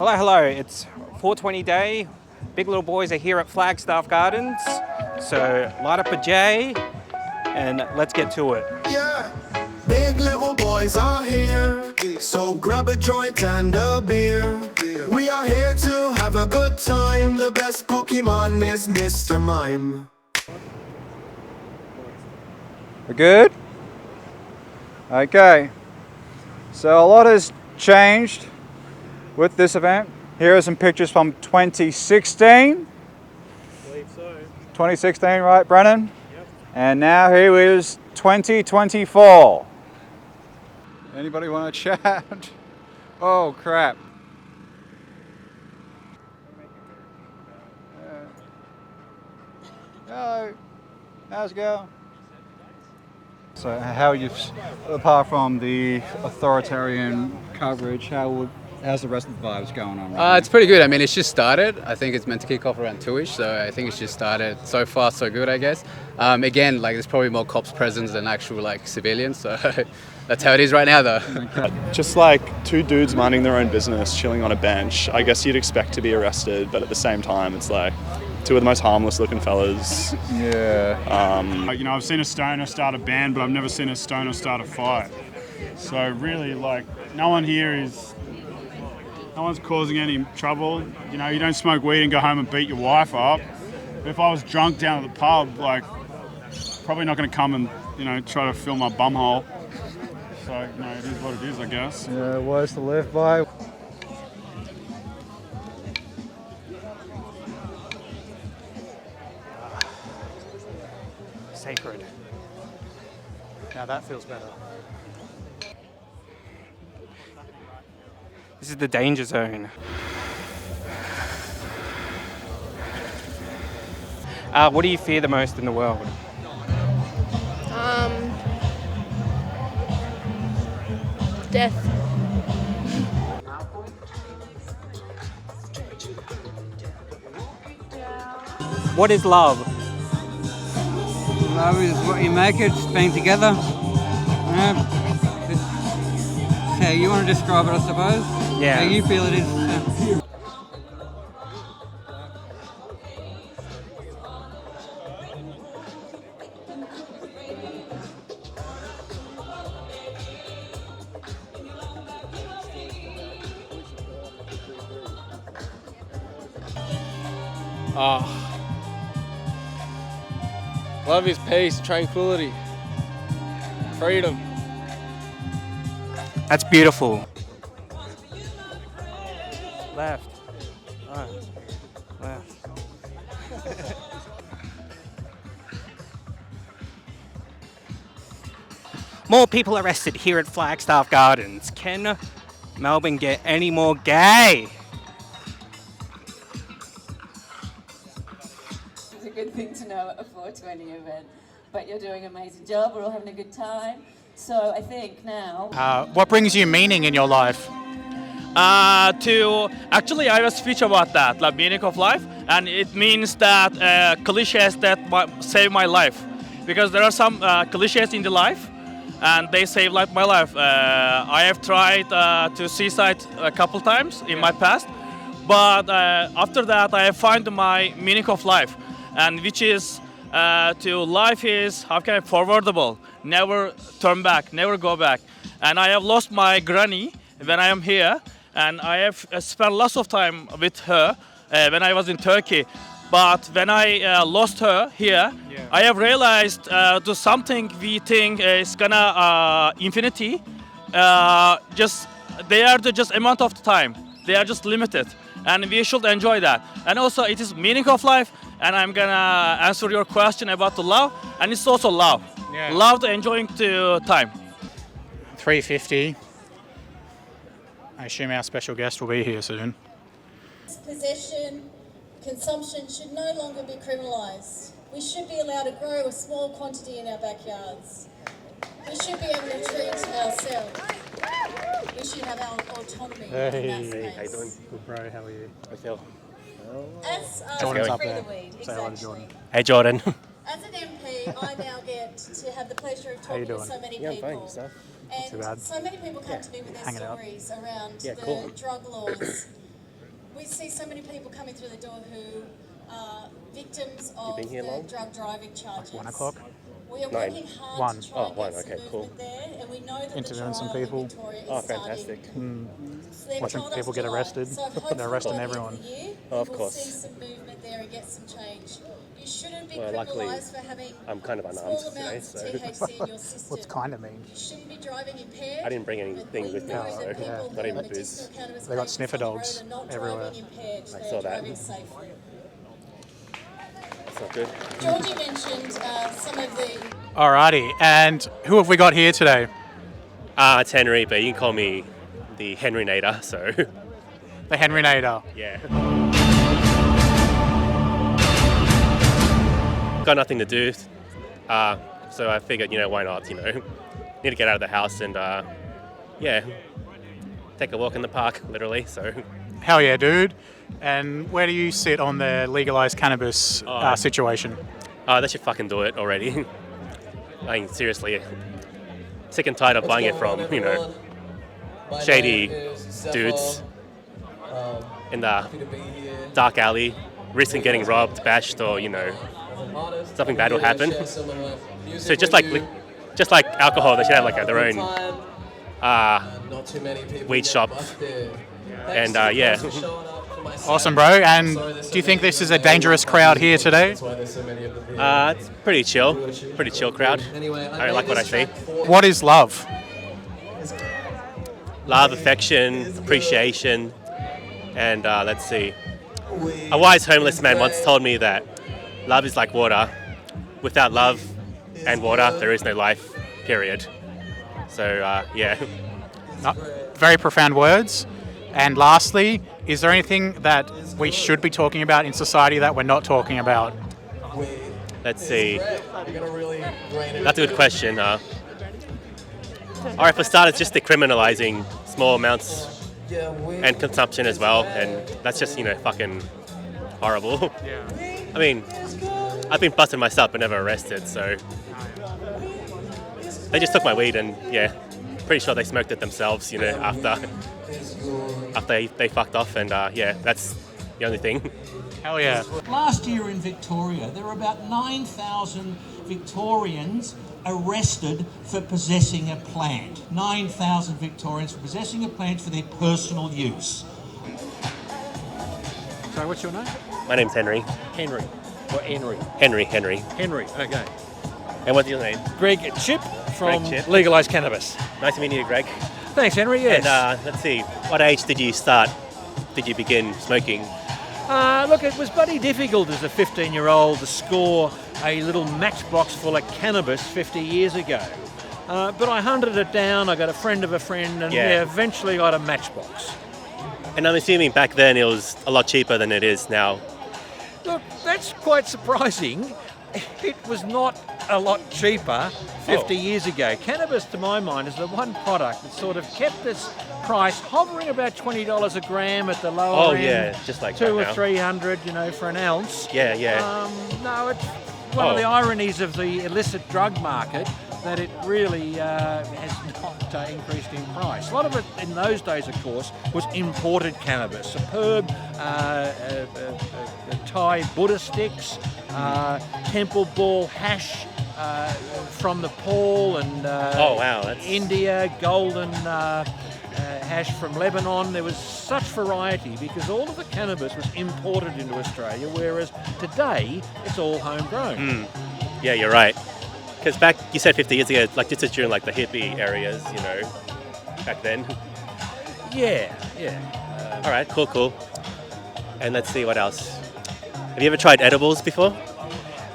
Hello, hello. It's 420 day. Big little boys are here at Flagstaff Gardens. So light up a J and let's get to it. Yeah, big little boys are here. So grab a joint and a beer. We are here to have a good time. The best Pokemon is Mr. Mime. We're good? Okay. So a lot has changed with this event. Here are some pictures from 2016. I believe so. 2016, right, Brennan? Yep. And now here is 2024. Anybody want to chat? Oh, crap. Hello. How's it going? So how you, apart from the authoritarian coverage, how's the rest of the vibes going on right now? It's pretty good. I mean, it's just started. I think it's meant to kick off around 2ish, so I think it's just started. So far, so good, I guess. Again, like there's probably more cops present than actual like civilians, so that's how it is right now, though. Just like two dudes minding their own business, chilling on a bench. I guess you'd expect to be arrested, but at the same time, it's like two of the most harmless looking fellas. Yeah. I've seen a stoner start a band, but I've never seen a stoner start a fight. So really, like, no one's causing any trouble. You know, you don't smoke weed and go home and beat your wife up. If I was drunk down at the pub, like, probably not going to come and, try to fill my bum hole. So, it is what it is, I guess. Yeah, words to live by. Sacred. Now that feels better. This is the danger zone. What do you fear the most in the world? Death. What is love? Love is what you make it, it's being together. It's how you want to describe it, I suppose. Yeah. How you feel it is. Love is peace, tranquility, freedom. That's beautiful. Left. Right. Left. More people arrested here at Flagstaff Gardens. Can Melbourne get any more gay? It's a good thing to know at a 420 event, but you're doing an amazing job. We're all having a good time. So I think now. What brings you meaning in your life? I have a speech about that, the meaning of life, and it means that cliches that save my life, because there are some cliches in the life, and they save my life. I have tried to suicide a couple times in my past, but after that I have found my meaning of life, and which is to life is forwardable, never turn back, never go back. And I have lost my granny when I am here, and I have spent lots of time with her when I was in Turkey. But when I lost her here, I have realized to something we think is gonna infinity. They are just amount of time. They are just limited, and we should enjoy that. And also, it is meaning of life. And I'm gonna answer your question about the love, and it's also love. Yeah. Love to enjoying the time. 350. I assume our special guest will be here soon. Possession, consumption should no longer be criminalised. We should be allowed to grow a small quantity in our backyards. We should be able to treat ourselves. We should have our autonomy in that space. How you doing? Good, bro. How are you? I feel. As Jordan's up free there. the weed, Say hello to exactly. Jordan. Hey, Jordan. As an MP, I now get to have the pleasure of talking to doing? so many Yeah, I'm fine. people. Yourself? And too bad. so many people come to me with their hanging out. stories around Yeah, the cool. drug laws see so many people coming through the door who are victims of been here long? drug driving charges. 1 o'clock. We are 9. working hard One. to try and one, get some okay, cool. movement there, and we know that Interviewing the some trial people. in Victoria is Oh, starting. fantastic. So they've Watching told us people get July. arrested. So hopefully They're arresting by the end everyone. of the year, Oh, of we will course. see some movement there and get some change. You shouldn't be Well, luckily, criminalised for having I'm kind of unarmed small today, amounts so of THC in your system. What's kind of mean? You shouldn't be driving impaired. I didn't bring anything with me, know so that people not who even are booze. medicinal cannabis They got patients sniffer on the road dogs are not everywhere. driving impaired. I They saw are that. driving safely. It's not good. Georgie mentioned some of the Alrighty, and who have we got here today? It's Henry, but you can call me the Henry Nader, so The Henry Nader. yeah. Got nothing to do, so I figured, why not, need to get out of the house and, yeah, take a walk in the park, literally, so. Hell yeah, dude. And where do you sit on the legalized cannabis situation? They should fucking do it already. I mean, seriously, sick and tired of buying it from, shady dudes in the dark alley, risking getting robbed, bashed, or, something bad will happen. So just like alcohol, they should have like their own weed shop. And yeah. Awesome, bro. And do you think this is a dangerous crowd here today? It's pretty chill crowd. I like what I see. What is love? Love, affection, appreciation, and let's see. A wise homeless man once told me that love is like water. Without love and water, there is no life, period. So, yeah. Very profound words. And lastly, is there anything that we should be talking about in society that we're not talking about? Let's see. That's a good question. All right, for starters, just decriminalizing small amounts and consumption as well, and that's just, fucking horrible. I mean, I've been busted myself but never arrested, so they just took my weed and, yeah, pretty sure they smoked it themselves, after they fucked off, and yeah, that's the only thing. Hell yeah. Last year in Victoria, there were about 9,000 Victorians arrested for possessing a plant. 9,000 Victorians for possessing a plant for their personal use. So what's your name? My name's Henry. Henry. Or Henry? Henry. Henry, okay. And what's your name? Greg Chip from Greg Chip. Legalised Cannabis. Nice to meet you, Greg. Thanks, Henry, yes. And let's see, what age did you begin smoking? Look, it was bloody difficult as a 15-year-old to score a little matchbox full of cannabis 50 years ago. But I hunted it down, I got a friend of a friend, and we eventually got a matchbox. And I'm assuming back then it was a lot cheaper than it is now. Look, that's quite surprising. It was not a lot cheaper 50 years ago. Cannabis, to my mind, is the one product that sort of kept its price hovering about $20 a gram at the lower end. Oh yeah, just like $200 that or $300, for an ounce. Yeah. No, it's one of the ironies of the illicit drug market that it really has not increased in price. A lot of it in those days, of course, was imported cannabis. Superb Thai Buddha sticks, temple ball hash from Nepal and India, golden hash from Lebanon. There was such variety because all of the cannabis was imported into Australia, whereas today it's all homegrown. Yeah, you're right. Because back, you said 50 years ago, like this is during like the hippie areas, back then. Yeah. All right, cool. And let's see what else. Have you ever tried edibles before?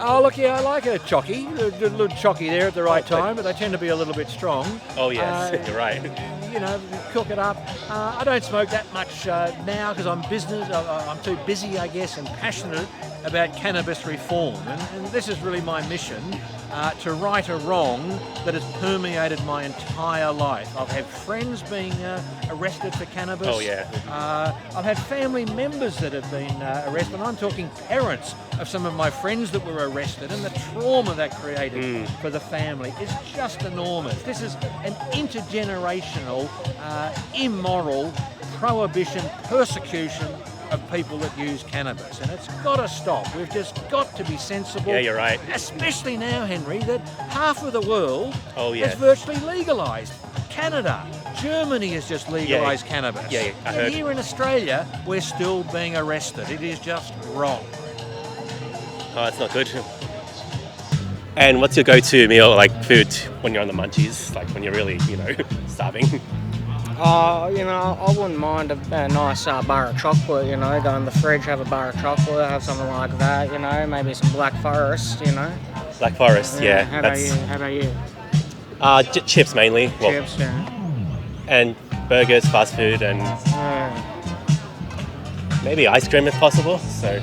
Oh, look, yeah, I like a chocky. A little chocky there at the right time, but they tend to be a little bit strong. Oh, yes, you're right. Cook it up. I don't smoke that much now because I'm too busy, I guess, and passionate about cannabis reform. And this is really my mission, to right a wrong that has permeated my entire life. I've had friends being arrested for cannabis. Oh, yeah. I've had family members that have been arrested. I'm talking parents of some of my friends that were arrested, and the trauma that created for the family is just enormous. This is an intergenerational, immoral prohibition, persecution of people that use cannabis, and it's got to stop. We've just got to be sensible. Yeah, you're right. Especially now, Henry, that half of the world is virtually legalised. Canada, Germany has just legalised cannabis. Yeah, I heard. And here in Australia, we're still being arrested. It is just wrong. Oh, it's not good. And what's your go-to meal, like food, when you're on the munchies, like when you're really, starving? I wouldn't mind a nice bar of chocolate, go in the fridge, have a bar of chocolate, have something like that, maybe some Black Forest, Black Forest, yeah. How about you? Chips mainly. Chips, And burgers, fast food, and maybe ice cream if possible. So.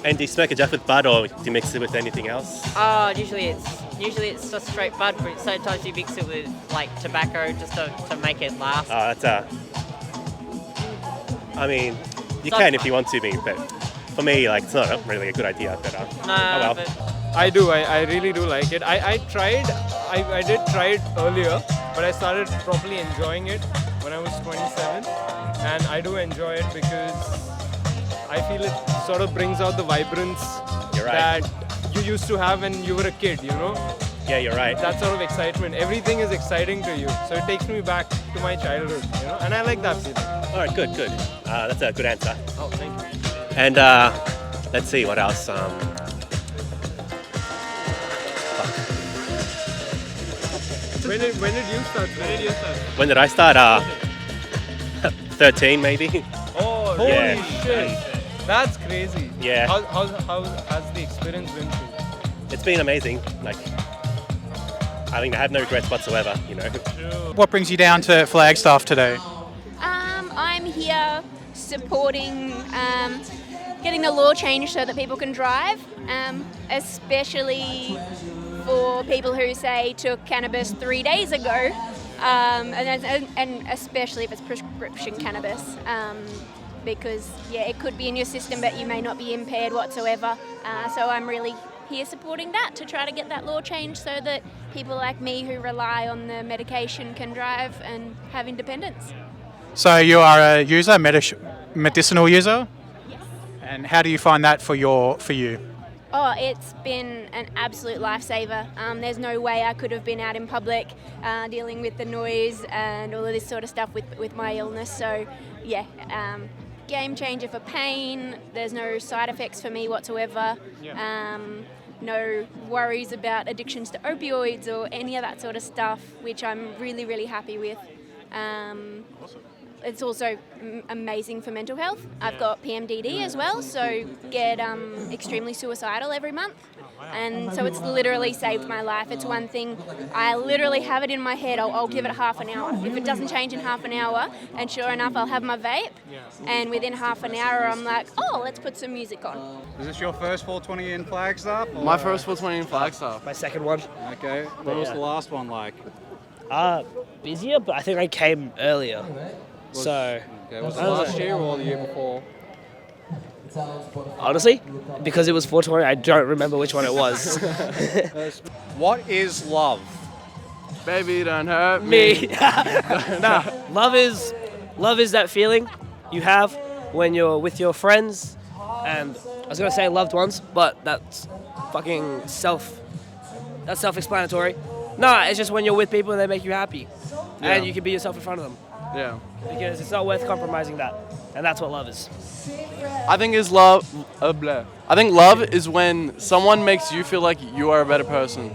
And do you smoke a Jeff with bud, or do you mix it with anything else? Usually it's just straight bud, but sometimes you mix it with like tobacco just to make it last. I mean, you can if you want to be, but for me, like, it's not really a good idea. But But I do. I really do like it. I did try it earlier, but I started properly enjoying it when I was 27, and I do enjoy it because I feel it sort of brings out the vibrance that you used to have when you were a kid, Yeah, you're right. That sort of excitement. Everything is exciting to you. So it takes me back to my childhood, and I like that feeling. All right, good. That's a good answer. Oh, thank you. And let's see, what else? When did you start? When did I start? 13 maybe. Oh, Yeah. holy shit. That's crazy. Yeah. How has the experience been for you? It's been amazing. Like, I think I have no regrets whatsoever, What brings you down to Flagstaff today? I'm here supporting getting the law changed so that people can drive, especially for people who say took cannabis 3 days ago, and especially if it's prescription cannabis. Because it could be in your system, but you may not be impaired whatsoever. So I'm really here supporting that to try to get that law changed so that people like me who rely on the medication can drive and have independence. So you are a user, medicinal user? Yes. And how do you find that for you? Oh, it's been an absolute lifesaver. There's no way I could have been out in public dealing with the noise and all of this sort of stuff with my illness. So, game changer for pain. There's no side effects for me whatsoever. No worries about addictions to opioids or any of that sort of stuff, which I'm really, really happy with. It's also amazing for mental health. I've got PMDD as well, so get extremely suicidal every month. And so it's literally saved my life. It's one thing, I literally have it in my head, I'll give it half an hour. If it doesn't change in half an hour, and sure enough, I'll have my vape, and within half an hour, I'm like, let's put some music on. Is this your first 420 in Flagstaff? Or? My first 420 in Flagstaff. My second one. Okay. What was the last one like? Busier, but I think I came earlier. Was it last year or the year before? Honestly, because it was 420, I don't remember which one it was. What is love? Baby, don't hurt me. Nah, love is that feeling you have when you're with your friends, and I was gonna say loved ones, but that's fucking self-explanatory. Nah, it's just when you're with people and they make you happy, and you can be yourself in front of them. Yeah. Because it's not worth compromising that, and that's what love is. I think love is when someone makes you feel like you are a better person.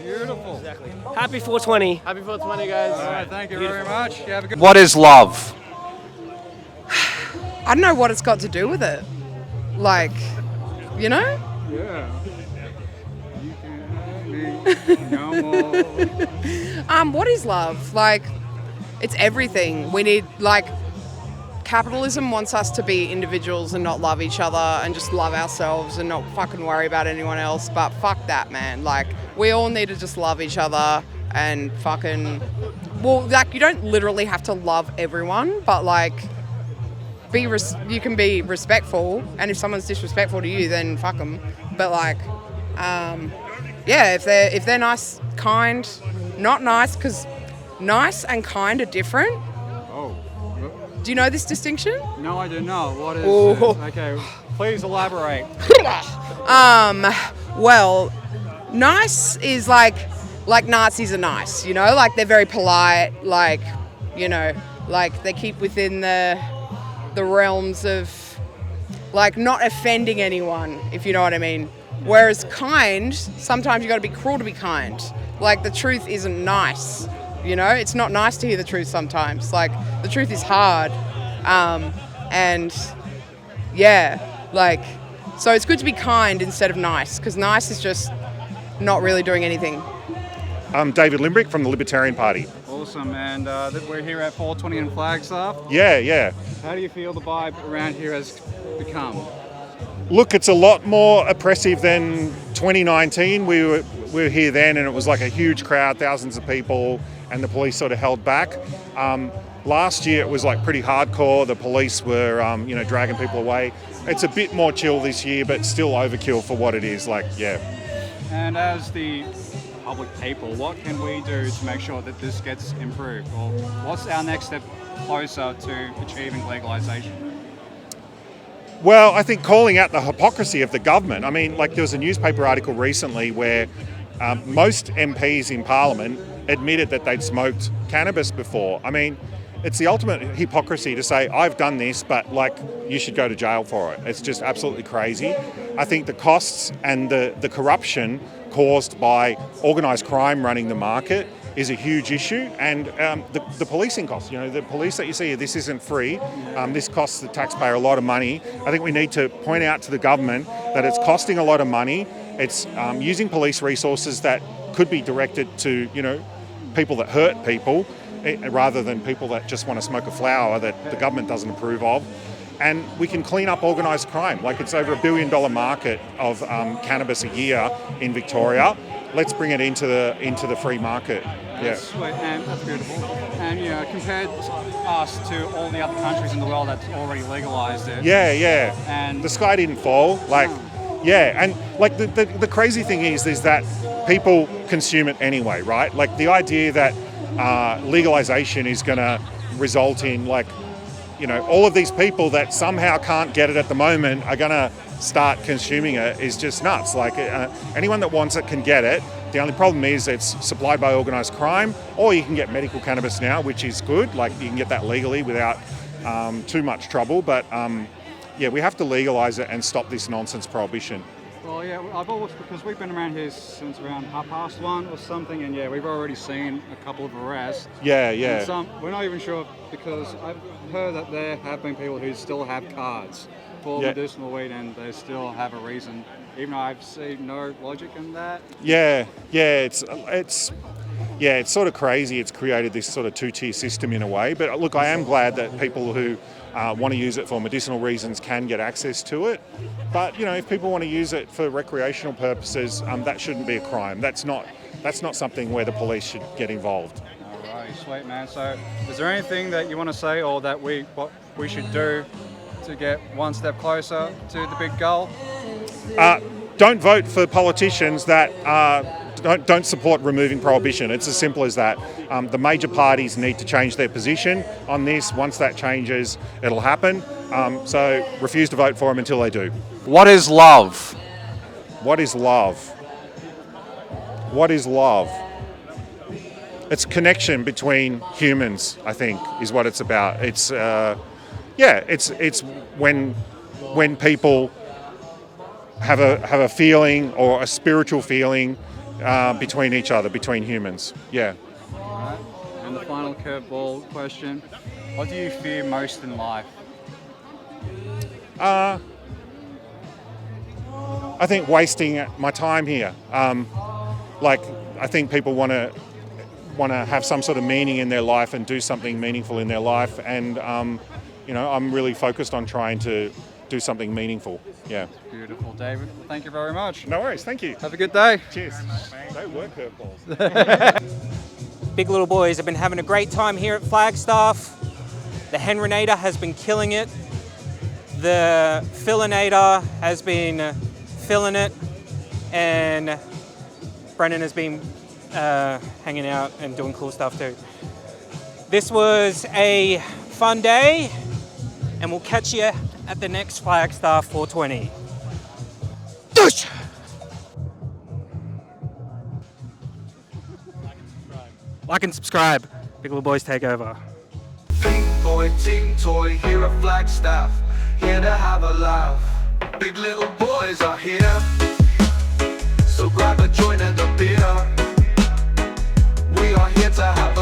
Beautiful. Exactly. Happy 420. Happy 420, guys. All right, thank you very much. You have a good. What is love? I don't know what it's got to do with it. Like, Yeah. What is love? Like, it's everything. We need, capitalism wants us to be individuals and not love each other and just love ourselves and not fucking worry about anyone else. But fuck that, man. We all need to just love each other and fucking... you don't literally have to love everyone, but, you can be respectful, and if someone's disrespectful to you, then fuck them. But, if they're nice, kind, not nice, because nice and kind are different. Oh. Do you know this distinction? No, I do not. What is Oh. okay, please elaborate. Well, nice is like Nazis are nice, you know, like they're very polite, like, you know, like they keep within the realms of like not offending anyone, if you know what I mean. Whereas kind, sometimes you got to be cruel to be kind. Like the truth isn't nice, you know. It's not nice to hear the truth sometimes. Like the truth is hard, and yeah, like so it's good to be kind instead of nice, because nice is just not really doing anything. I'm David Limbrick from the Libertarian Party. Awesome, and we're here at 420 in Flagstaff. Yeah. How do you feel the vibe around here has become? Look, it's a lot more oppressive than 2019. We were here then, and it was like a huge crowd, thousands of people, and the police sort of held back. Last year it was like pretty hardcore. The police were, dragging people away. It's a bit more chill this year, but still overkill for what it is. Like, yeah. And as the public people, what can we do to make sure that this gets improved? Or what's our next step closer to achieving legalisation? Well, I think calling out the hypocrisy of the government. I mean, like there was a newspaper article recently where most MPs in Parliament admitted that they'd smoked cannabis before. I mean, it's the ultimate hypocrisy to say, I've done this, but like you should go to jail for it. It's just absolutely crazy. I think the costs and the corruption caused by organised crime running the market is a huge issue, and the policing costs. You know, the police that you see here, this isn't free. This costs the taxpayer a lot of money. I think we need to point out to the government that it's costing a lot of money. It's using police resources that could be directed to, people that hurt people, rather than people that just want to smoke a flower that the government doesn't approve of. And we can clean up organised crime. Like it's over $1 billion market of cannabis a year in Victoria. Let's bring it into the free market. Yeah. That's sweet, and that's beautiful. And compared us to all the other countries in the world that's already legalised it. Yeah. And the sky didn't fall. And like the crazy thing is that people consume it anyway, right? Like the idea that legalisation is going to result in all of these people that somehow can't get it at the moment are going to start consuming it is just nuts. Like anyone that wants it can get it. The only problem is it's supplied by organised crime, or you can get medical cannabis now, which is good. Like you can get that legally without too much trouble. But we have to legalise it and stop this nonsense prohibition. Well, yeah, I've always, because we've been around here since around 1:30 or something, and we've already seen a couple of arrests. Yeah. And we're not even sure, because I've heard that there have been people who still have cards for medicinal weed, and they still have a reason, even though I've seen no logic in that. It's sort of crazy. It's created this sort of two-tier system in a way. But look, I am glad that people who want to use it for medicinal reasons can get access to it. But if people want to use it for recreational purposes, that shouldn't be a crime. That's not something where the police should get involved. Alright, sweet man. So, is there anything that you want to say, or that what we should do to get one step closer to the big goal? Don't vote for politicians that don't support removing prohibition. It's as simple as that. The major parties need to change their position on this. Once that changes, it'll happen. So refuse to vote for them until they do. What is love? What is love? What is love? It's connection between humans, I think, is what it's about. It's it's when people have a feeling, or a spiritual feeling between each other, between humans. Yeah. All right. And the final curveball question: what do you fear most in life? I think wasting my time here. I think people want to have some sort of meaning in their life and do something meaningful in their life, and I'm really focused on trying to do something meaningful. Yeah. Beautiful, David. Thank you very much. No worries. Thank you. Have a good day. Cheers. They were curveballs. Big Little Boys have been having a great time here at Flagstaff. The Henrinator has been killing it. The Fillinator has been filling it, and Brennan has been hanging out and doing cool stuff too. This was a fun day, and we'll catch you at the next Flagstaff 420. Like and subscribe. Big Little Boys take over. Big boy, team toy, here at Flagstaff, here to have a laugh. Big little boys are here, so grab a joint and a beer. We are here to have